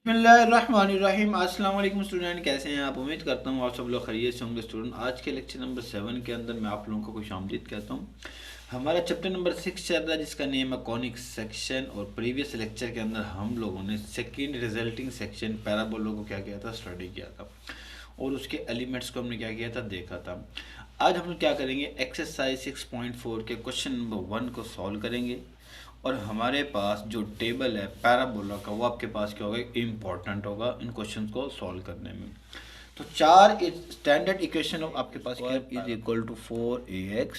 बिस्मिल्लाहिर्रहमानिर्रहीम। अस्सलाम वालेकुम स्टूडेंट, कैसे हैं आप? उम्मीद करता हूँ आप सब लोग खैरियत से होंगे। स्टूडेंट, आज के लेक्चर नंबर 7 के अंदर मैं आप लोगों को खुशामदीद कहता हूँ। हमारा चैप्टर नंबर 6 चल रहा है जिसका नेम है कॉनिक सेक्शन। और प्रीवियस लेक्चर के अंदर हम लोगों ने सेकेंड रिजल्टिंग सेक्शन पैराबोला को क्या किया था, स्टडी किया था, और उसके एलिमेंट्स को हमने क्या किया था, देखा था। आज हम क्या करेंगे, एक्सरसाइज 6.4 के क्वेश्चन नंबर 1 को सॉल्व करेंगे। और हमारे पास जो टेबल है पैराबोला का वो आपके पास क्या होगा, इम्पोर्टेंट होगा इन क्वेश्चन को सॉल्व करने में। तो चार स्टैंडर्ड इक्वेशन आपके पास क्या इज इक्वल टू 4ax,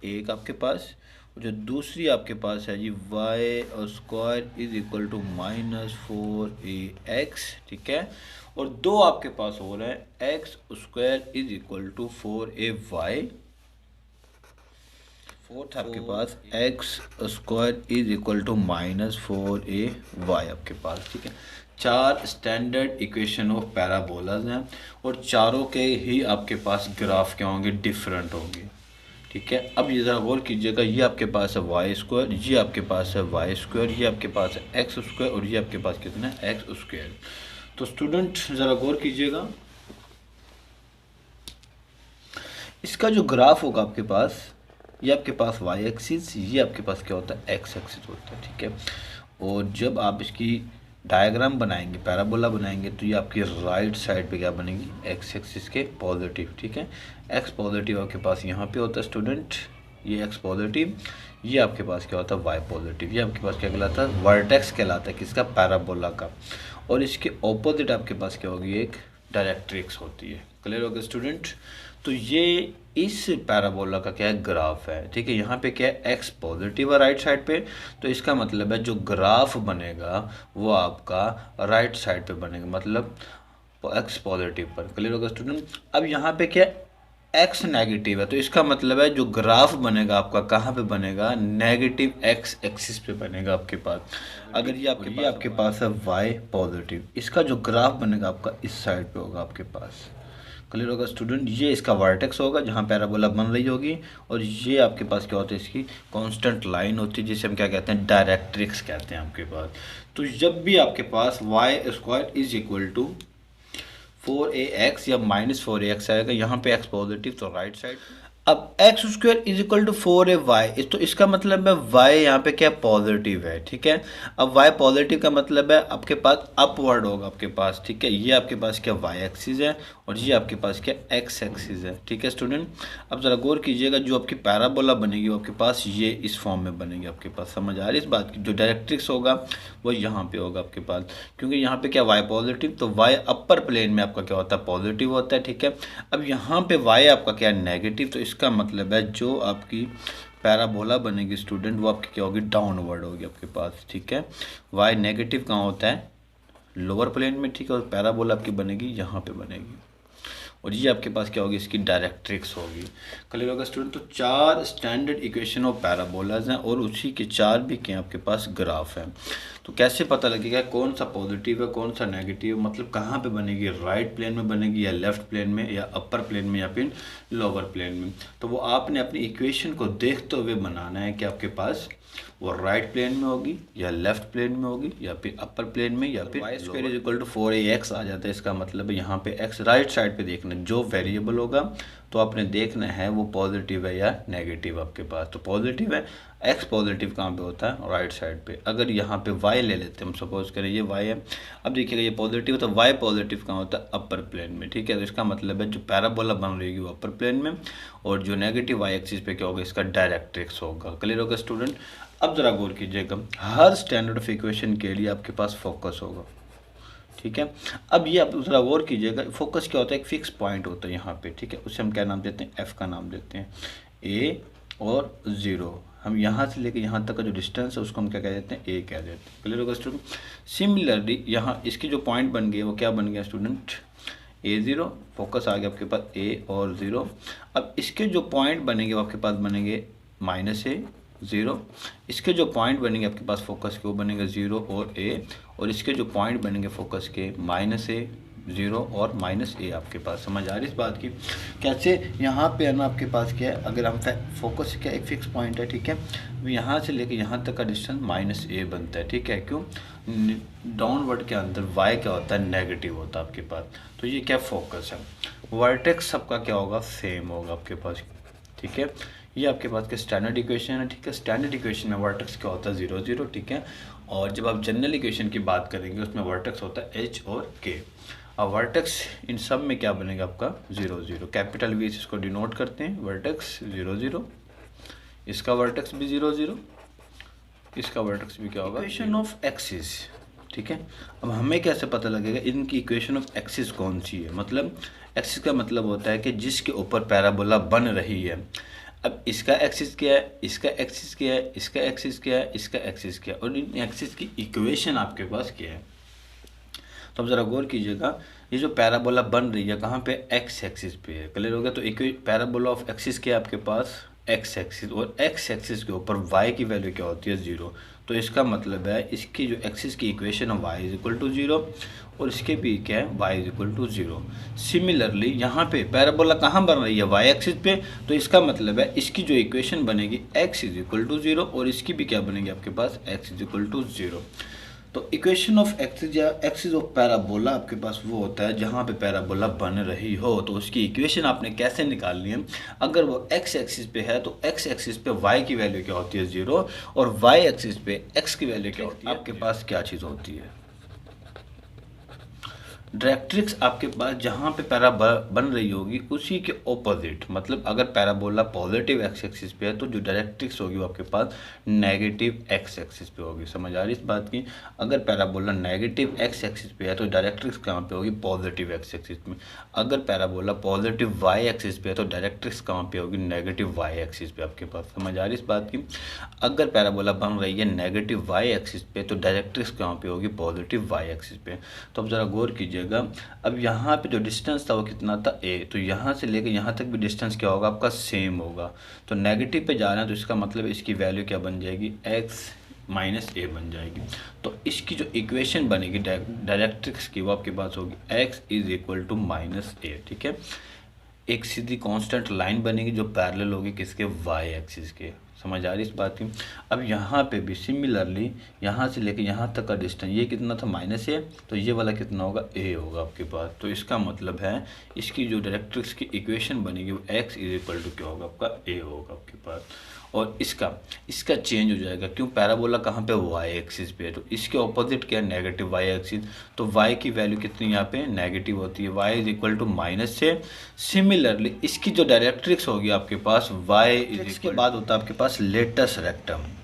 एक आपके पास। और जो दूसरी आपके पास है जी वाई और square is equal to -4ax, ठीक है। और दो आपके पास हो रहा है x square is equal to 4ay। Fourth आपके पास x square is equal to -4ay आपके पास, ठीक है। चार स्टैंडर्ड इक्वेशन ऑफ पैराबोलाज हैं और चारों के ही आपके पास ग्राफ क्या होंगे, डिफरेंट होंगे, ठीक है। अब ये ज़रा गौर कीजिएगा, ये आपके पास है वाई स्क्वायर, ये आपके पास है वाई स्क्वायर, ये आपके पास है एक्स स्क्वायर और ये आपके पास कितना है, एक्स स्क्वायर। तो स्टूडेंट ज़रा गौर कीजिएगा, इसका जो ग्राफ होगा आपके पास, ये आपके पास वाई एक्सिस, ये आपके पास क्या होता है, एक्स एक्सिस होता है, ठीक है। और जब आप इसकी डायग्राम बनाएंगे, पैराबोला बनाएंगे, तो ये आपकी राइट साइड पे क्या बनेगी, एक्स एक्सिस के पॉजिटिव, ठीक है। एक्स पॉजिटिव आपके पास यहाँ पे होता है स्टूडेंट, ये एक्स पॉजिटिव, ये आपके पास क्या होता है, वाई पॉजिटिव। ये आपके पास क्या कहलाता है, वर्टेक्स कहलाता है, किसका, पैराबोला का। और इसके ऑपोजिट आपके पास क्या होगी, एक डायरेक्ट्रिक्स होती है। क्लियर हो गया स्टूडेंट? तो ये इस पैराबोला का क्या है, ग्राफ है, ठीक है। यहाँ पे क्या है, एक्स पॉजिटिव है राइट साइड पे, तो इसका मतलब है जो ग्राफ बनेगा वो आपका राइट साइड पे बनेगा, मतलब एक्स पॉजिटिव पर। क्लियर होगा स्टूडेंट? अब यहाँ पे क्या है, एक्स नेगेटिव है, तो इसका मतलब है जो ग्राफ बनेगा आपका कहाँ पे बनेगा, नेगेटिव एक्स एक्सिस पे बनेगा आपके पास। अगर ये आपके पास है वाई पॉजिटिव, इसका जो ग्राफ बनेगा आपका इस साइड पे होगा आपके पास। क्लियर होगा स्टूडेंट? ये इसका वर्टेक्स होगा जहाँ पैराबोला बन रही होगी, और ये आपके पास क्या होता है, इसकी कांस्टेंट लाइन होती है जिसे हम क्या कहते हैं, डायरेक्ट्रिक्स कहते हैं आपके पास। तो जब भी आपके पास y square is equal to 4ax या -4ax आएगा, यहाँ पे x पॉजिटिव तो राइट साइड। अब x square is equal to 4ay, तो इसका मतलब है y यहाँ पे क्या पॉजिटिव है, ठीक है। अब y पॉजिटिव का मतलब है आपके पास अपवर्ड होगा आपके पास, ठीक है। ये आपके पास क्या y एक्सिस है और ये आपके पास क्या x एक्सिस है, ठीक है स्टूडेंट। अब ज़रा गौर कीजिएगा, जो आपकी पैराबोला बनेगी वो आपके पास ये इस फॉर्म में बनेगी आपके पास। समझ आ रही है इस बात की? जो डायरेक्ट्रिक्स होगा वो यहाँ पे होगा आपके पास, क्योंकि यहाँ पे क्या y पॉजिटिव, तो y अपर प्लेन में आपका क्या होता है, पॉजिटिव होता है, ठीक है। अब यहाँ पे y आपका क्या है, नेगेटिव, तो इसका मतलब है जो आपकी पैराबोला बनेगी स्टूडेंट वो आपकी क्या होगी, डाउनवर्ड होगी आपके पास, ठीक है। y नेगेटिव कहाँ होता है, लोअर प्लेन में, ठीक है। और पैराबोला आपकी बनेगी यहाँ पे बनेगी, और ये आपके पास क्या होगी, इसकी डायरेक्ट्रिक्स होगी। क्लियर होगा स्टूडेंट? तो चार स्टैंडर्ड इक्वेशन ऑफ पैराबोलाज हैं और उसी के चार भी क्या आपके पास ग्राफ हैं। तो कैसे पता लगेगा कौन सा पॉजिटिव है कौन सा नेगेटिव, मतलब कहाँ पे बनेगी, राइट प्लेन में बनेगी या लेफ्ट प्लेन में या अपर प्लेन में या फिर लोअर प्लेन में। तो वो आपने अपनी इक्वेशन को देखते हुए बनाना है कि आपके पास वो राइट प्लेन में होगी या लेफ्ट प्लेन में होगी या फिर अपर प्लेन में या फिर y square is equal to 4ax आ जाता है। इसका मतलब है यहाँ पे x राइट साइड पे देखना, जो वेरिएबल होगा तो आपने देखना है वो पॉजिटिव है या नेगेटिव आपके पास। तो पॉजिटिव है, x पॉजिटिव कहाँ पे होता है, राइट साइड पे। अगर यहाँ पे y ले लेते हैं, हम सपोज करें ये y है, अब देखिएगा ये पॉजिटिव है, तो y पॉजिटिव कहाँ होता है, अपर प्लेन में, ठीक है। तो इसका मतलब है जो पैराबोला बन रही है वो अपर प्लेन में, और जो नेगेटिव y एक्सिस पे क्या होगा, इसका डायरेक्ट्रिक्स होगा। क्लियर होगा स्टूडेंट? अब जरा गौर कीजिएगा, हर स्टैंडर्ड ऑफ इक्वेशन के लिए आपके पास फोकस होगा, ठीक है। अब ये आप जरा गौर कीजिएगा, फोकस क्या होता है, एक फिक्स पॉइंट होता है यहाँ पे, ठीक है। उसे हम क्या नाम देते हैं, एफ का नाम देते हैं, ए और 0। हम यहाँ से लेके यहाँ तक का जो डिस्टेंस है उसको हम क्या कह देते हैं, ए कह देते हैं। क्लियर होगा स्टूडेंट? सिमिलरली यहाँ इसकी जो पॉइंट बन गई वो क्या बन गया स्टूडेंट, A0, फोकस आ गया आपके पास ए और 0। अब इसके जो पॉइंट बनेंगे वो आपके पास बनेंगे -A 0। इसके जो पॉइंट बनेंगे आपके पास फोकस के वो बनेंगे 0 और A, और इसके जो पॉइंट बनेंगे फोकस के -A 0 और -a आपके पास। समझ आ रही इस बात की? कैसे यहाँ पे है ना आपके पास क्या है, अगर हम फोकस क्या एक फिक्स पॉइंट है, ठीक है, यहाँ से लेके यहाँ तक का डिस्टेंस -a बनता है, ठीक है। क्यों? डाउनवर्ड के अंदर y क्या होता है, नेगेटिव होता है आपके पास। तो ये क्या फोकस है। वर्टेक्स सबका क्या होगा, सेम होगा आपके पास, ठीक है। ये आपके पास क्या स्टैंडर्ड इक्वेशन है, ठीक है। स्टैंडर्ड इक्वेशन में वर्टेक्स क्या होता है, 0 0, ठीक है। और जब आप जनरल इक्वेशन की बात करेंगे उसमें वर्टेक्स होता है h और k। अब वर्टेक्स इन सब में क्या बनेगा आपका, 0 0। कैपिटल वी इसको डिनोट करते हैं, वर्टेक्स 0 0, इसका वर्टेक्स भी 0 0, इसका वर्टेक्स भी क्या होगा, इक्वेशन ऑफ एक्सिस, ठीक है। अब हमें कैसे पता लगेगा इनकी इक्वेशन ऑफ एक्सिस कौन सी है। मतलब एक्सिस का मतलब होता है कि जिसके ऊपर पैराबोला बन रही है। अब इसका एक्सिस क्या है, इसका एक्सिस क्या है, इसका एक्सिस क्या है, इसका एक्सिस क्या है, और इन एक्सिस की इक्वेशन आपके पास क्या है। तो अब ज़रा गौर कीजिएगा, ये जो पैराबोला बन रही है कहाँ पे, एक्स एक्सिस पे है। क्लियर हो गया? तो पैराबोला ऑफ एक्सिस क्या है आपके पास, एक्स एक्सिस, और एक्स एक्सिस के ऊपर वाई की वैल्यू क्या होती है, 0। तो इसका मतलब है इसकी जो एक्सिस की इक्वेशन है वाई इज इक्वल टू 0, और इसके भी क्या है, y is equal to 0। Similarly यहाँ पे पैराबोला कहाँ बन रही है, वाई एक्सिस पे। तो इसका मतलब है इसकी जो इक्वेशन बनेगी एक्स इज इक्वल टू 0, और इसकी भी क्या बनेगी आपके पास, एक्स इज इक्वल टू 0। तो इक्वेशन ऑफ एक्सिस या एक्सिस ऑफ पैराबोला आपके पास वो होता है जहाँ पे पैराबोला बन रही हो। तो उसकी इक्वेशन आपने कैसे निकालनी है, अगर वो एक्स एक्सिस पे है तो एक्स एक्सिस पे वाई की वैल्यू क्या होती है, 0, और वाई एक्सिस पे एक्स की वैल्यू क्या होती है, आपके पास क्या चीज़ होती है, डायरेक्ट्रिक्स। आपके पास जहाँ पे पैरा बन रही होगी उसी के ऑपोजिट, मतलब अगर पैराबोला पॉजिटिव एक्स एक्सिस पे है तो जो डायरेक्ट्रिक्स होगी वो आपके पास नेगेटिव एक्स एक्सिस पे होगी। समझ आ रही इस बात की? अगर पैराबोला नेगेटिव एक्स एक्सिस पे है तो डायरेक्ट्रिक्स कहाँ पे होगी, पॉजिटिव एक्स एक्सिस में। अगर पैराबोला पॉजिटिव वाई एक्सिस पे है तो डायरेक्ट्रिक्स कहाँ पे होगी, नेगेटिव वाई एक्सिस पे आपके पास। समझ आ रही इस बात की? अगर पैराबोला बन रही है नेगेटिव वाई एक्सिस पे तो डायरेक्ट्रिक्स कहाँ पे होगी, पॉजिटिव वाई एक्सिस पे। तो अब ज़रा गौर कीजिए, अब यहाँ पे जो डिस्टेंस था वो कितना था, a। तो यहाँ से लेकर यहाँ तक भी डिस्टेंस क्या होगा आपका, सेम होगा। तो नेगेटिव पे जा रहे हैं तो इसका मतलब इसकी वैल्यू क्या बन जाएगी, x -a बन जाएगी। तो इसकी जो इक्वेशन बनेगी डायरेक्ट्रिक्स की वो आपके पास होगी x is equal to -a, ठीक है। एक सीधी कांस्टेंट लाइन बनेगी जो पैरेलल होगी किसके, y एक्सिस के। समझ आ रही इस बात की? अब यहाँ पे भी सिमिलरली यहाँ से लेके यहाँ तक का डिस्टेंस ये कितना था, -a, तो ये वाला कितना होगा, a होगा आपके पास। तो इसका मतलब है इसकी जो डायरेक्ट्रिक्स की इक्वेशन बनेगी वो x इज इक्वल टू क्या होगा आपका, a होगा आपके पास। और इसका चेंज हो जाएगा, क्यों, पैराबोला कहाँ पे, वाई एक्सिस पे है, तो इसके ऑपोजिट क्या है, नेगेटिव वाई एक्सिस। तो वाई की वैल्यू कितनी यहाँ पे नेगेटिव होती है, वाई इज इक्वल टू -से। सिमिलरली इसकी जो डायरेक्ट्रिक्स होगी आपके पास वाई इज, इसके बाद होता है आपके पास लेटस रेक्टम,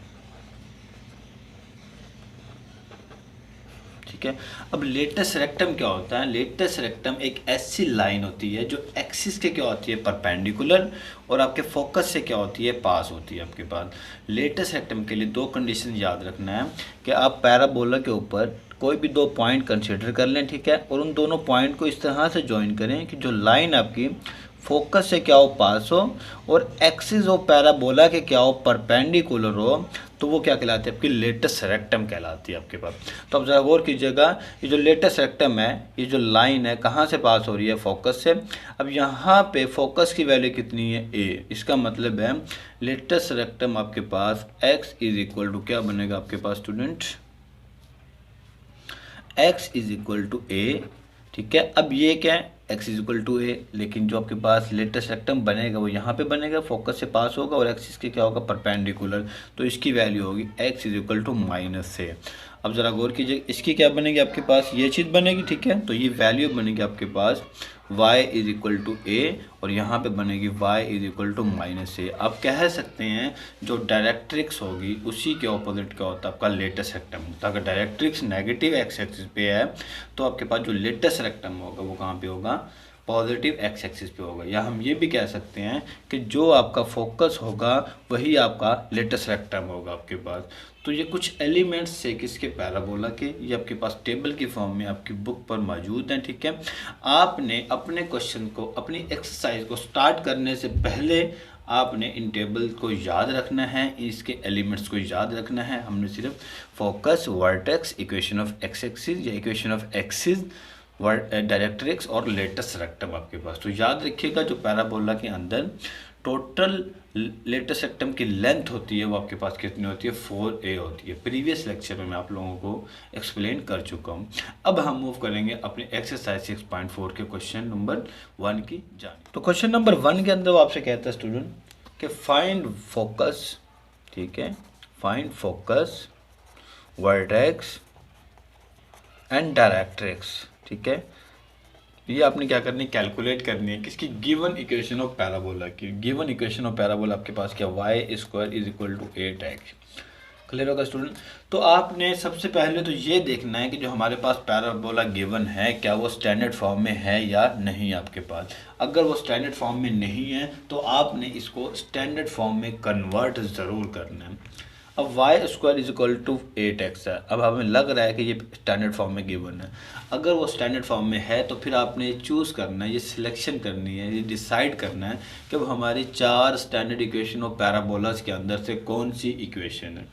ठीक है। अब लेटस रेक्टम क्या होता है, लेटस रेक्टम एक ऐसी लाइन होती है जो एक्सिस के क्या होती है, परपेंडिकुलर, और आपके फोकस से क्या होती है, पास होती है आपके पास। लेटस रेक्टम के लिए दो कंडीशन याद रखना है कि आप पैराबोला के ऊपर कोई भी दो पॉइंट कंसीडर कर लें, ठीक है, और उन दोनों पॉइंट को इस तरह से ज्वाइन करें कि जो लाइन आपकी फोकस से क्या हो, पास हो, और एक्सिस ऑफ पैराबोला के क्या हो, परपेंडिकुलर हो, तो वो क्या कहलाती है आपकी लेटस रेक्टम कहलाती है आपके पास। तो अब जरा गौर कीजिएगा, ये जो लेटस रेक्टम है, ये जो लाइन है कहाँ से पास हो रही है, फोकस से। अब यहाँ पे फोकस की वैल्यू कितनी है, a। इसका मतलब है लेटस रेक्टम आपके पास x इज इक्वल टू क्या बनेगा आपके पास student, x is equal to a, ठीक है। अब ये क्या है, x is equal to a, लेकिन जो आपके पास लेटेस्ट रेक्टम बनेगा वो यहाँ पे बनेगा, फोकस से पास होगा, और एक्सिस के क्या होगा, परपेंडिकुलर, तो इसकी वैल्यू होगी x इज इक्वल टू -से। अब ज़रा गौर कीजिए, इसकी क्या बनेगी आपके पास, ये चीज़ बनेगी, ठीक है। तो ये वैल्यू बनेगी आपके पास y is equal to a, और यहाँ पे बनेगी y is equal to -a। आप कह सकते हैं जो डायरेक्ट्रिक्स होगी उसी के ऑपोजिट क्या होता है आपका लेटेस्ट रेक्टम। तो अगर डायरेक्ट्रिक्स नेगेटिव एक्स एक्सिस पे है तो आपके पास जो लेटेस्ट रेक्टम होगा वो कहाँ पे होगा, पॉजिटिव एक्स एक्सिस पे होगा। या हम ये भी कह सकते हैं कि जो आपका फोकस होगा वही आपका लेटेस्ट रेक्टम होगा आपके पास। तो ये कुछ एलिमेंट्स से किसके, पैराबोला के, ये आपके पास टेबल की फॉर्म में आपकी बुक पर मौजूद हैं, ठीक है। आपने अपने क्वेश्चन को, अपनी एक्सरसाइज को स्टार्ट करने से पहले आपने इन टेबल को याद रखना है, इसके एलिमेंट्स को याद रखना है। हमने सिर्फ focus, vertex, equation of x axis या इक्वेशन ऑफ एक्सिस, डायरेक्ट्रिक्स और लेटस रेक्टम आपके पास। तो याद रखिएगा जो पैराबोला के अंदर टोटल लेटस रेक्टम की लेंथ होती है वो आपके पास कितनी होती है, 4a होती है। प्रीवियस लेक्चर में मैं आप लोगों को एक्सप्लेन कर चुका हूँ। अब हम मूव करेंगे अपने एक्सरसाइज 6.4 के क्वेश्चन नंबर 1 की जाने। तो क्वेश्चन नंबर 1 के अंदर वो आपसे कहता है स्टूडेंट कि फाइंड फोकस, ठीक है, find focus, vertex and directrix, ठीक है। ये आपने क्या करनी है, कैलकुलेट करनी है किसकी, गिवन इक्वेशन ऑफ पैराबोला की। गिवन इक्वेशन ऑफ पैराबोला आपके पास क्या, y square is equal to 8x। Clear होगा स्टूडेंट। तो आपने सबसे पहले तो ये देखना है कि जो हमारे पास पैराबोला गिवन है क्या वो स्टैंडर्ड फॉर्म में है या नहीं आपके पास। अगर वो स्टैंडर्ड फॉर्म में नहीं है तो आपने इसको स्टैंडर्ड फॉर्म में कन्वर्ट ज़रूर करना है। अब y square is equal to 8x है। अब हमें लग रहा है कि ये स्टैंडर्ड फॉर्म में गिवन है। अगर वो स्टैंडर्ड फॉर्म में है तो फिर आपने चूज़ करना है, ये सिलेक्शन करनी है, ये डिसाइड करना है कि वो हमारी 4 स्टैंडर्ड इक्वेशन ऑफ पैराबोलास के अंदर से कौन सी इक्वेशन है।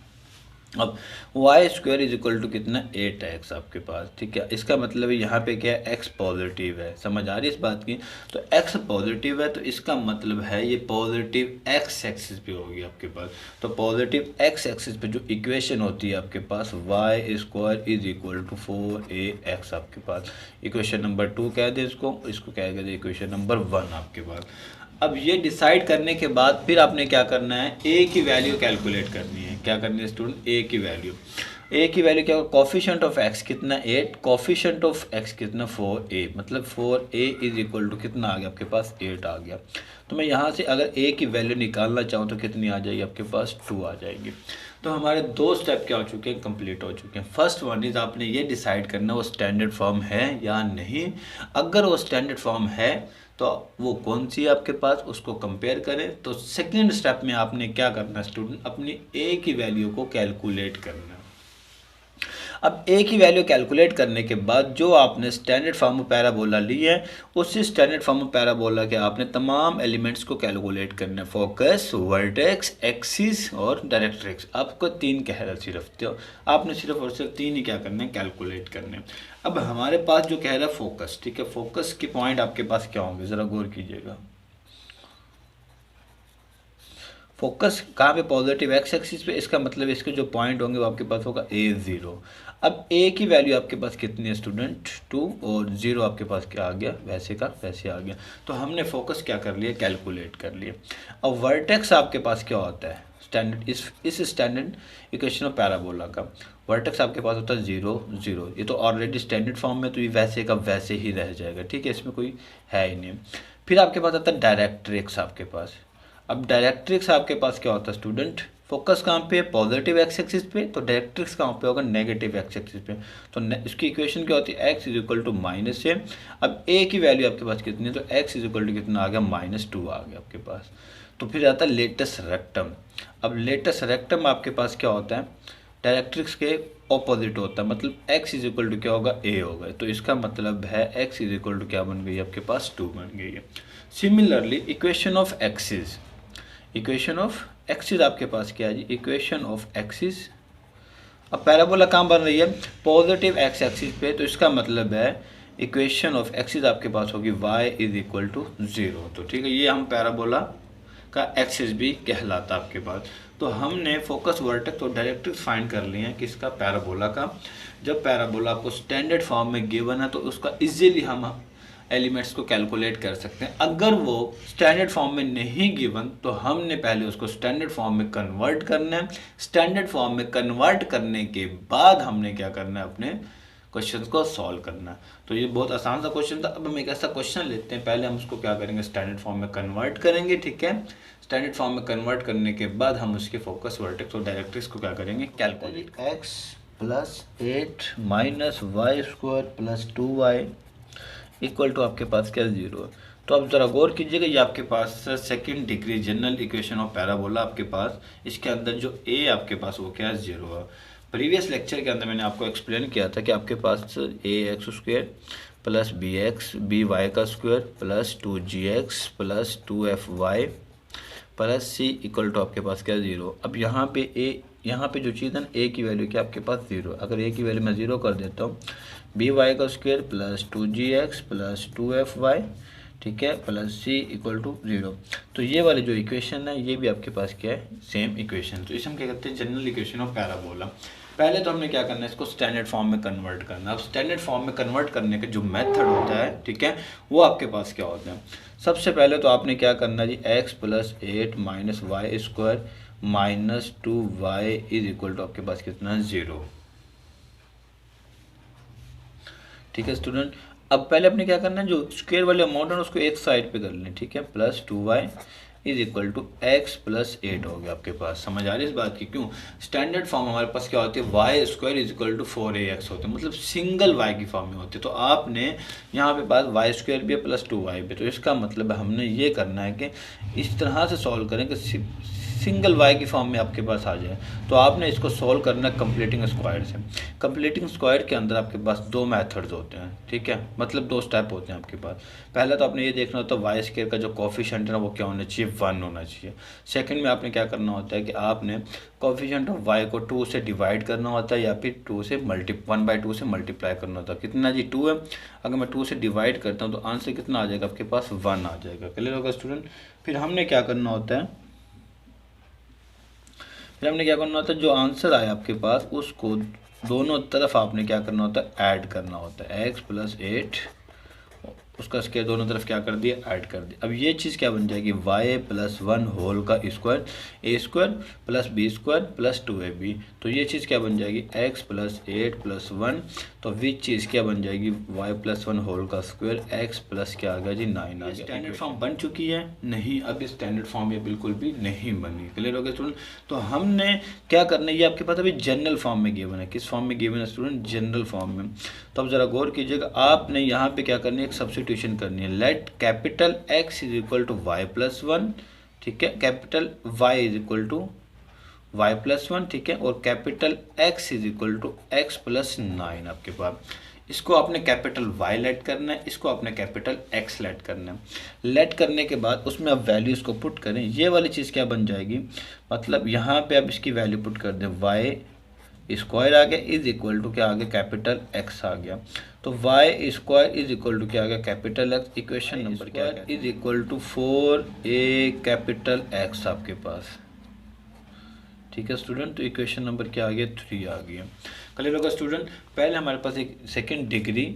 अब y square is equal to कितना, 8x आपके पास, ठीक है। इसका मतलब है यहाँ पे क्या है, x पॉजिटिव है। समझ आ रही है इस बात की। तो x पॉजिटिव है तो इसका मतलब है ये पॉजिटिव x एक्सिस पे होगी आपके पास। तो पॉजिटिव x एक्सिस पे जो इक्वेशन होती है आपके पास y square is equal to 4ax आपके पास। इक्वेशन नंबर 2 कह दे इसको कह दे इक्वेशन नंबर 1 आपके पास। अब ये डिसाइड करने के बाद फिर आपने क्या करना है, ए की वैल्यू कैलकुलेट करनी है। क्या करनी है स्टूडेंट, ए की वैल्यू। ए की वैल्यू क्या होगा, कोफिशिएंट ऑफ एक्स कितना 8, कोफिशिएंट ऑफ एक्स कितना 4a, मतलब 4a इज इक्वल टू कितना आ गया आपके पास, 8 आ गया। तो मैं यहाँ से अगर ए की वैल्यू निकालना चाहूँ तो कितनी आ जाएगी आपके पास, 2 आ जाएगी। तो हमारे 2 स्टेप क्या हो चुके हैं, कंप्लीट हो चुके हैं। फर्स्ट वन इज आपने ये डिसाइड करना वो स्टैंडर्ड फॉर्म है या नहीं। अगर वो स्टैंडर्ड फॉर्म है तो वो कौन सी है आपके पास, उसको कंपेयर करें। तो सेकंड स्टेप में आपने क्या करना है स्टूडेंट, अपनी ए की वैल्यू को कैलकुलेट करना है। अब ए की वैल्यू कैलकुलेट करने के बाद जो आपने स्टैंडर्ड फॉर्म ऑफ पैराबोला ली है उसी स्टैंडर्ड फॉर्म ऑफ पैराबोला के आपने तमाम एलिमेंट्स को कैलकुलेट करना है, फोकस, वर्टेक्स, एक्सिस और डायरेक्ट्रिक्स। आपको 3 कह रहा सिर्फ, तो आपने सिर्फ और सिर्फ 3 ही क्या करना है, कैलकुलेट करने। अब हमारे पास जो कह रहा है फोकस, ठीक है, फोकस के पॉइंट आपके पास क्या होंगे, ज़रा गौर कीजिएगा। फोकस कहाँ पे, पॉजिटिव एक्स एक्सिस पे। इसका मतलब इसके जो पॉइंट होंगे वो आपके पास होगा a0। अब a की वैल्यू आपके पास कितनी है स्टूडेंट, 2, और 0 आपके पास क्या आ गया, वैसे का वैसे आ गया। तो हमने फोकस क्या कर लिया, कैलकुलेट कर लिया। अब वर्टेक्स आपके पास क्या होता है, स्टैंडर्ड इस स्टैंडर्ड इक्वेशन ऑफ पैराबोला का वर्टेक्स आपके पास होता है 0, 0। ये तो ऑलरेडी स्टैंडर्ड फॉर्म में, तो ये वैसे का वैसे ही रह जाएगा, ठीक है, इसमें कोई है ही नहीं। फिर आपके पास आता है डायरेक्ट्रिक्स आपके पास। अब डायरेक्ट्रिक्स आपके पास क्या होता है स्टूडेंट, फोकस कहाँ पे है, पॉजिटिव एक्स एक्सिस पे, तो डायरेक्ट्रिक्स कहाँ पे होगा, नेगेटिव एक्स एक्सिस पे। तो इसकी इक्वेशन क्या होती है, x is equal to -a। अब ए की वैल्यू आपके पास कितनी है, तो एक्स इज इक्वल टू कितना आ गया, -2 आ गया आपके पास। तो फिर आता है लेटस रेक्टम। अब लेटस रेक्टम आपके पास क्या होता है, डायरेक्ट्रिक्स के ऑपोजिट होता है, मतलब x इज इक्वल टू क्या होगा, a होगा। तो इसका मतलब है x इज इक्वल टू क्या बन गई आपके पास, 2 बन गई है। Similarly equation of axis, equation of axis आपके पास क्या है जी, इक्वेशन ऑफ एक्सिस। अब पैराबोला कहाँ बन रही है, पॉजिटिव एक्स एक्सिस पे, तो इसका मतलब है इक्वेशन ऑफ एक्सिस आपके पास होगी y इज इक्वल टू 0। तो ठीक है, ये हम पैराबोला का एक्सिस भी कहलाता है आपके पास। तो हमने फोकस, वर्टेक्स और डायरेक्ट्रिक्स फाइंड कर लिए हैं किसका, पैराबोला का। जब पैराबोला आपको स्टैंडर्ड फॉर्म में गिवन है तो उसका इजीली हम एलिमेंट्स को कैलकुलेट कर सकते हैं। अगर वो स्टैंडर्ड फॉर्म में नहीं गिवन तो हमने पहले उसको स्टैंडर्ड फॉर्म में कन्वर्ट करना है। स्टैंडर्ड फॉर्म में कन्वर्ट करने के बाद हमने क्या करना है, अपने क्वेश्चन को सॉल्व करना। तो ये बहुत आसान सा क्वेश्चन था। अब हम एक ऐसा क्वेश्चन लेते हैं, पहले हम उसको क्या करेंगे, स्टैंडर्ड फॉर्म में कन्वर्ट करेंगे, ठीक है। स्टैंडर्ड फॉर्म में कन्वर्ट करने के बाद हम उसके फोकस, वर्टेक्स और डायरेक्ट्रिक्स को क्या करेंगे, calculate. x plus 8 minus y square plus 2y equal to आपके पास क्या, 0। तो अब ज़रा गौर कीजिएगा, ये आपके पास second degree general equation of parabola आपके पास, इसके अंदर जो a आपके पास वो क्या है, 0 है। प्रीवियस लेक्चर के अंदर मैंने आपको एक्सप्लेन किया था कि आपके पास ax स्क्वायर प्लस by का square plus 2gx plus 2fy plus c equal to आपके पास क्या, 0। अब यहाँ पे जो चीज़ है ना, a की वैल्यू क्या आपके पास 0। अगर a की वैल्यू मैं 0 कर देता हूँ बी वाई का square plus 2gx plus 2fy, ठीक है, प्लस सी इक्वल टू 0। तो ये वाली जो इक्वेशन है ये भी आपके पास क्या है, सेम इक्वेशन। तो इसे हम क्या कहते हैं, जनरल इक्वेशन ऑफ पैराबोला। पहले तो हमने क्या करना है, इसको स्टैंडर्ड फॉर्म में कन्वर्ट करना। अब स्टैंडर्ड फॉर्म में कन्वर्ट करने का जो मेथड होता है, ठीक है, वो आपके पास क्या होता है। सबसे पहले तो आपने क्या करना है जी, x plus 8 minus y square minus 2y is equal to आपके पास कितना है, 0। ठीक है स्टूडेंट, अब पहले अपने क्या करना है, जो स्क्वायर वाले अमाउंट है उसको एक साइड पे कर लें, ठीक है, plus 2y is equal to x plus 8 हो गया आपके पास। समझ आ रही है इस बात की, क्यों स्टैंडर्ड फॉर्म हमारे पास क्या होती है, y square is equal to 4ax होते हैं, मतलब सिंगल y की फॉर्म में होती है। तो आपने यहाँ पे पास वाई स्क्वायर भी है प्लस 2y भी, तो इसका मतलब हमने ये करना है कि इस तरह से सॉल्व करें कि सिंगल y की फॉर्म में आपके पास आ जाए। तो आपने इसको सॉल्व करना है कंप्लीटिंग स्क्वायर से। कंप्लीटिंग स्क्वायर के अंदर आपके पास दो मेथड्स होते हैं, ठीक है, मतलब दो स्टेप होते हैं आपके पास। पहला तो आपने ये देखना होता है वाई स्क्वायर का जो कोफिशिएंट है ना वो क्या होना चाहिए, 1 होना चाहिए। सेकंड में आपने क्या करना होता है कि आपने कोफिशिएंट ऑफ y को 2 से डिवाइड करना होता है या फिर 1/2 से मल्टीप्लाई करना होता है। कितना जी, 2 है, अगर मैं 2 से डिवाइड करता हूँ तो आंसर कितना आ जाएगा आपके पास, 1 आ जाएगा। क्लियर होगा स्टूडेंट। फिर हमने क्या करना होता है, जो आंसर आया आपके पास उसको दोनों तरफ आपने क्या करना होता है, ऐड करना होता है। x प्लस 8 उसका स्क्वायर दोनों तरफ क्या कर दिया, ऐड कर दिया। अब ये चीज़ क्या बन जाएगी, y प्लस 1 होल का square, a square plus b square plus 2ab। तो ये चीज़ क्या बन जाएगी, x प्लस 8 प्लस 1, तो विच चीज़ क्या बन जाएगी, y प्लस 1 होल का स्क्वायर, x प्लस क्या आ गया जी, 9 आ गया। स्टैंडर्ड फॉर्म बन चुकी है नहीं, अब स्टैंडर्ड फॉर्म ये बिल्कुल भी नहीं बनी। क्लियर हो गया स्टूडेंट। तो हमने क्या करना है, ये आपके पास अभी जनरल फॉर्म में गिवन है। किस फॉर्म में गिवन है स्टूडेंट, जनरल फॉर्म में। तो अब ज़रा गौर कीजिएगा, आपने यहाँ पे क्या करनी है, एक सब्स्टिट्यूशन करनी है। Let capital X is equal to y plus 1, ठीक है, capital Y is equal to y plus 1, ठीक है, और capital X is equal to x plus 9 आपके पास। इसको आपने कैपिटल Y लेट करना है, इसको आपने कैपिटल X लेट करना है। लेट करने के बाद उसमें आप वैल्यूज़ को पुट करें, ये वाली चीज़ क्या बन जाएगी, मतलब यहाँ पे आप इसकी वैल्यू पुट कर दें, y स्क्वायर आ गया इज इक्वल टू क्या आ गया, कैपिटल X आ गया। तो y square is equal to क्या आ गया, कैपिटल X। इक्वेशन नंबर क्या है, is equal to 4a capital X आपके पास। ठीक है स्टूडेंट, तो इक्वेशन नंबर क्या आ गया, 3 आ गया। क्लियर होगा स्टूडेंट। पहले हमारे पास एक सेकंड डिग्री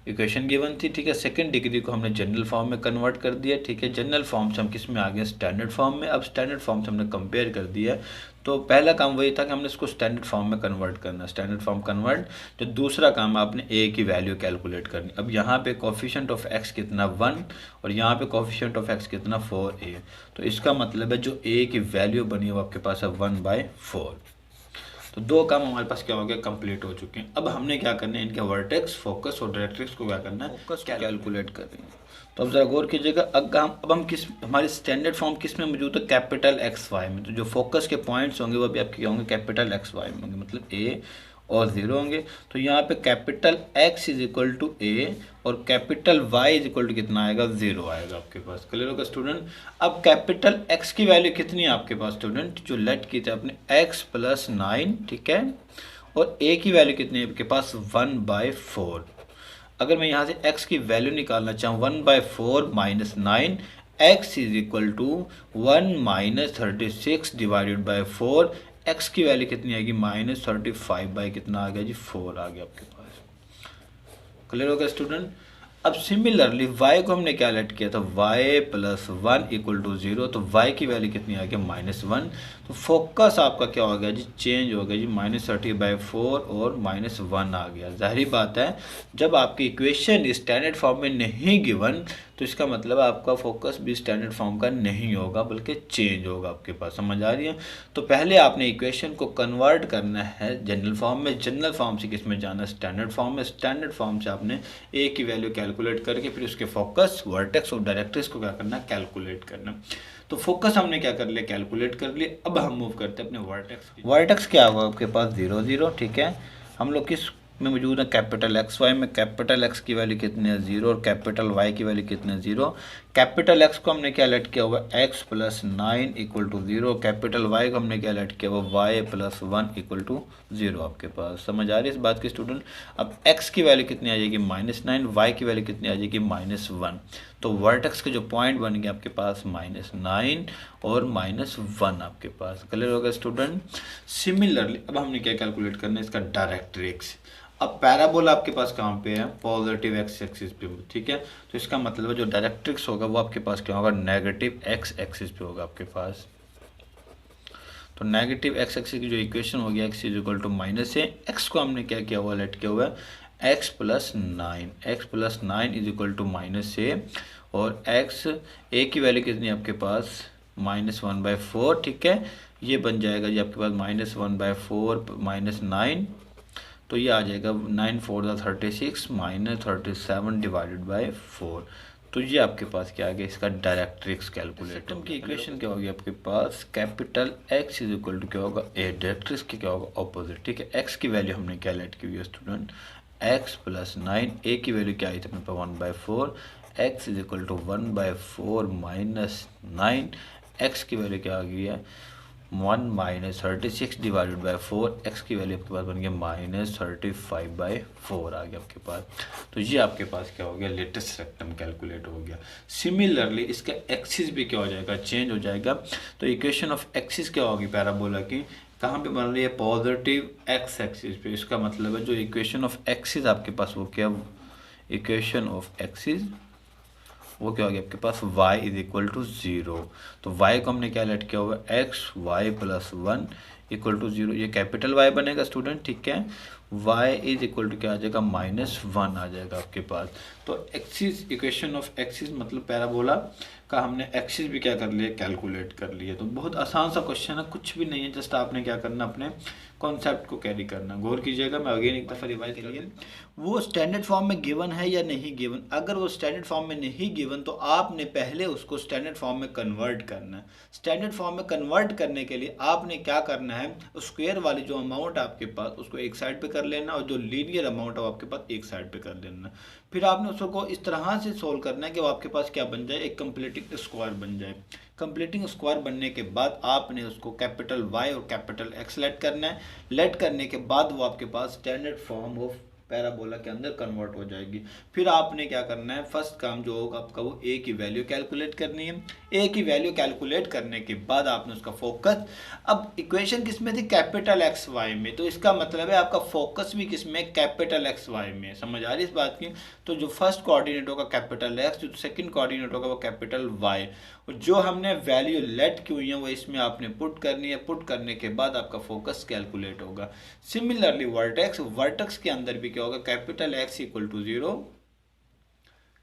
इक्वेशन गिवन थी, ठीक है, सेकंड डिग्री को हमने जनरल फॉर्म में कन्वर्ट कर दिया, ठीक है। जनरल फॉर्म से हम किस में आ गए, स्टैंडर्ड फॉर्म में। अब स्टैंडर्ड फॉर्म से हमने कंपेयर कर दिया, तो पहला काम वही था कि हमने इसको स्टैंडर्ड फॉर्म में कन्वर्ट करना, स्टैंडर्ड फॉर्म कन्वर्ट। जो दूसरा काम आपने ए की वैल्यू कैलकुलेट करनी। अब यहाँ पे कोफिशिएंट ऑफ एक्स कितना 1 और यहाँ पे कोफिशिएंट ऑफ एक्स कितना 4a। तो इसका मतलब है जो ए की वैल्यू बनी है वो आपके पास है 1/4। तो दो काम हमारे पास क्या हो गया, कंप्लीट हो चुके हैं। अब हमने क्या करना है, इनके वर्टेक्स, फोकस और डायरेक्ट्रिक्स को क्या करना है, फोकस कैलकुलेट कर रहे हैं। तो अब जरा गौर कीजिएगा, अब हम किस, हमारी स्टैंडर्ड फॉर्म किस में मौजूद है, कैपिटल XY में। तो जो फोकस के पॉइंट्स होंगे वो भी आपके क्या होंगे, कैपिटल XY में होंगे, मतलब A और 0 होंगे। तो यहाँ पे capital X is equal to A और capital Y is equal to कितना आएगा, 0 आएगा आपके पास। क्लियर होगा स्टूडेंट। अब कैपिटल X की वैल्यू कितनी है आपके पास स्टूडेंट, जो लेट की थी आपने x प्लस 9, ठीक है, और A की वैल्यू कितनी है आपके पास 1/4। अगर मैं यहाँ से x की वैल्यू निकालना चाहूँ 1/4 minus 9, x is equal to 1 minus 36 divided by 4। x की वैल्यू कितनी आएगी, -35 बाई कितना आ गया जी, 4 आ गया आपके पास। क्लियर हो गया स्टूडेंट। अब सिमिलरली y को हमने क्या लेट किया था, y प्लस 1 इक्वल टू 0। तो y की वैल्यू कितनी आ गई, -1। तो फोकस आपका क्या हो गया जी, चेंज हो गया जी, -30/4 और -1 आ गया। जाहिर बात है जब आपकी इक्वेशन स्टैंडर्ड फॉर्म में नहीं गिवन तो इसका मतलब आपका फोकस भी स्टैंडर्ड फॉर्म का नहीं होगा बल्कि चेंज होगा आपके पास। समझ आ रही है। तो पहले आपने इक्वेशन को कन्वर्ट करना है जनरल फॉर्म में, जनरल फॉर्म से किस में जाना, स्टैंडर्ड फॉर्म में। स्टैंडर्ड फॉर्म से आपने ए की वैल्यू कैलकुलेट करके फिर उसके फोकस, वर्टेक्स और डायरेक्ट्रिक्स को क्या करना, कैलकुलेट करना। तो फोकस हमने क्या कर लिया, कैलकुलेट कर लिया। अब हम मूव करते हैं अपने वर्टेक्स। वर्टेक्स क्या होगा आपके पास 0 0, ठीक है। हम लोग किस में मौजूद है, कैपिटल XY में। कैपिटल X की वैल्यू कितनी है 0 और कैपिटल Y की वैल्यू कितनी है 0। कैपिटल एक्स को हमने क्या लेट किया हुआ है, x plus 9 equal to 0। Capital Y को हमने क्या लेट किया हुआ, वाई प्लस 1 इक्वल टू 0। आपके पास समझ आ रही है इस बात की स्टूडेंट। अब एक्स की वैल्यू कितनी आ जाएगी, -9, वाई की वैल्यू कितनी आ जाएगी, -1। तो वर्टेक्स के जो पॉइंट बन गए आपके पास -9 और -1 आपके पास। क्लियर हो गया स्टूडेंट। सिमिलरली अब हमने क्या कैलकुलेट करना है, इसका डायरेक्ट्रिक्स। अब पैराबोला आपके पास कहाँ पे है, पॉजिटिव एक्स एक्सिस पे, ठीक है। तो इसका मतलब है जो डायरेक्ट्रिक्स होगा वो आपके पास क्या होगा, नेगेटिव एक्स एक्सिस पे होगा आपके पास। तो नेगेटिव एक्स एक्सिस की जो इक्वेशन होगी, x is equal to minus a, x को हमने क्या किया हुआ, लेट किया हुआ है x plus 9, x plus 9 is equal to minus a, और एक्स ए की वैल्यू कितनी है आपके पास, -1/4, ठीक है। ये बन जाएगा जी आपके पास -1/4 -9, तो ये आ जाएगा 9 4 36 -37 डिवाइडेड बाय 4। तो ये आपके पास क्या आ गया, इसका डायरेक्ट्रिक्स कैलकुलेट। की इक्वेशन क्या होगी आपके पास, capital X is equal to क्या होगा ए, डायरेक्ट्रिक्स की क्या होगा, ऑपोजिट, ठीक है। एक्स की वैल्यू हमने क्या लेट की हुई है स्टूडेंट, एक्स प्लस 9, ए की वैल्यू क्या आई थी अपने पास 1/4, x is equal to 1/4 -9, x की वैल्यू क्या आ गई है 1 -36 डिवाइडेड बाई 4, एक्स की वैल्यू आपके पास बन गया -35/4 आ गया आपके पास। तो ये आपके पास क्या हो गया, लेटेस्ट रेक्टम कैलकुलेट हो गया। सिमिलरली इसका एक्सिस भी क्या हो जाएगा, चेंज हो जाएगा। तो इक्वेशन ऑफ एक्सिस क्या होगी पैराबोला की, कहाँ पे बन रही है, पॉजिटिव एक्स एक्सिस पे। इसका मतलब है जो इक्वेशन ऑफ एक्सिस आपके पास वो क्या, इक्वेशन ऑफ एक्सिस वो क्या हो गया आपके पास, y इज इक्वल टू 0। तो y को हमने क्या लेट किया हुआ है, x y plus 1 equal to 0। ये कैपिटल Y बनेगा स्टूडेंट, ठीक है। y इज इक्वल टू क्या आ जाएगा, -1 आ जाएगा आपके पास। तो एक्सिस, इक्वेशन ऑफ एक्सिस मतलब पैराबोला का हमने एक्सिस भी क्या कर लिया, कैलकुलेट कर लिया। तो बहुत आसान सा क्वेश्चन है, कुछ भी नहीं है, जस्ट आपने क्या करना, अपने कॉन्सेप्ट को कैरी करना। गौर कीजिएगा, मैं अगेन एक दफ़ा रिवाइज कर लिए, वो स्टैंडर्ड फॉर्म में गिवन है या नहीं गिवन। अगर वो स्टैंडर्ड फॉर्म में नहीं गिवन तो आपने पहले उसको स्टैंडर्ड फॉर्म में कन्वर्ट करना है। स्टैंडर्ड फॉर्म में कन्वर्ट करने के लिए आपने क्या करना है, स्क्वायर वाली जो अमाउंट आपके पास उसको एक साइड पे कर लेना, और जो लीनियर अमाउंट है आपके पास एक साइड पे कर लेना। फिर आपने उसको इस तरह से सोल्व करना है कि वो आपके पास क्या बन जाए, एक कंप्लीटिंग स्क्वायर बन जाए। कंप्लीटिंग स्क्वायर बनने के बाद आपने उसको कैपिटल वाई और कैपिटल एक्स लेट करना है। लेट करने के बाद वो आपके पास स्टैंडर्ड फॉर्म ऑफ पैराबोला के अंदर कन्वर्ट हो जाएगी। फिर आपने क्या करना है, फर्स्ट काम जो होगा आपका वो ए की वैल्यू कैलकुलेट करनी है। ए की वैल्यू कैलकुलेट करने के बाद आपने उसका फोकस, अब इक्वेशन किस में थी, कैपिटल एक्स वाई में, तो इसका मतलब है आपका फोकस भी किस में, कैपिटल एक्स वाई में। समझ आ रही है इस बात की। तो जो फर्स्ट कोऑर्डिनेट होगा कैपिटल एक्स, जो सेकंड कोऑर्डिनेट होगा वो कैपिटल वाई, और जो हमने वैल्यू लेट की हुई है वो इसमें आपने पुट करनी है। पुट करने के बाद आपका फोकस कैलकुलेट होगा। सिमिलरली वर्टेक्स, वर्टेक्स के अंदर भी क्या होगा, capital X equal to 0,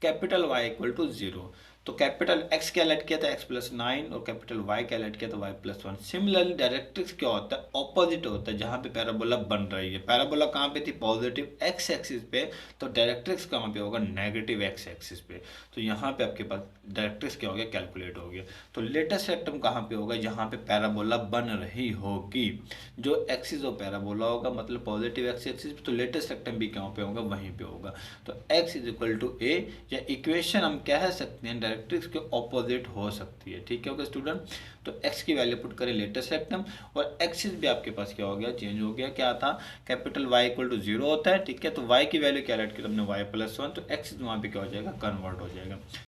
capital Y equal to 0। तो कैपिटल एक्स क्या लेट किया था, एक्स प्लस 9, और कैपिटल वाई क्या लेट किया था, वाई प्लस 1। सिमिलरली डायरेक्ट्रिक्स क्या होता है, ऑपोजिट होता है। जहाँ पे पैराबोला बन रही है, पैराबोला कहाँ पे थी, पॉजिटिव एक्स एक्सिस पे, तो डायरेक्ट्रिक्स कहाँ पे होगा, नेगेटिव एक्स एक्सिस पे। तो यहाँ पे आपके पास डायरेक्ट्रिक्स क्या हो गया, कैलकुलेट हो गया। तो लेटेस्ट रेक्टम कहाँ पे होगा, जहाँ पे पैराबोला बन रही होगी। जो एक्सिस ऑफ पैराबोला होगा मतलब पॉजिटिव एक्स एक्सिस, तो लेटेस्ट रेक्टम भी कहाँ पे होगा, वहीं पे होगा। तो एक्स इज इक्वल टू ए, या इक्वेशन हम कह सकते हैं डायरेक्ट्रिक्स के ऑपोजिट हो सकती है, ठीक है। ओके स्टूडेंट, तो एक्स की वैल्यू पुट करें लेटेस्ट रेक्टम, और एक्सिस भी आपके पास क्या हो गया, चेंज हो गया। क्या था, कैपिटल वाई इक्वल टू 0 होता है, ठीक है। तो वाई की वैल्यू क्या लेट की तुमने, वाई प्लस 1, तो एक्सिस वहाँ पे क्या हो जाएगा, कन्वर्ट हो जाएगा।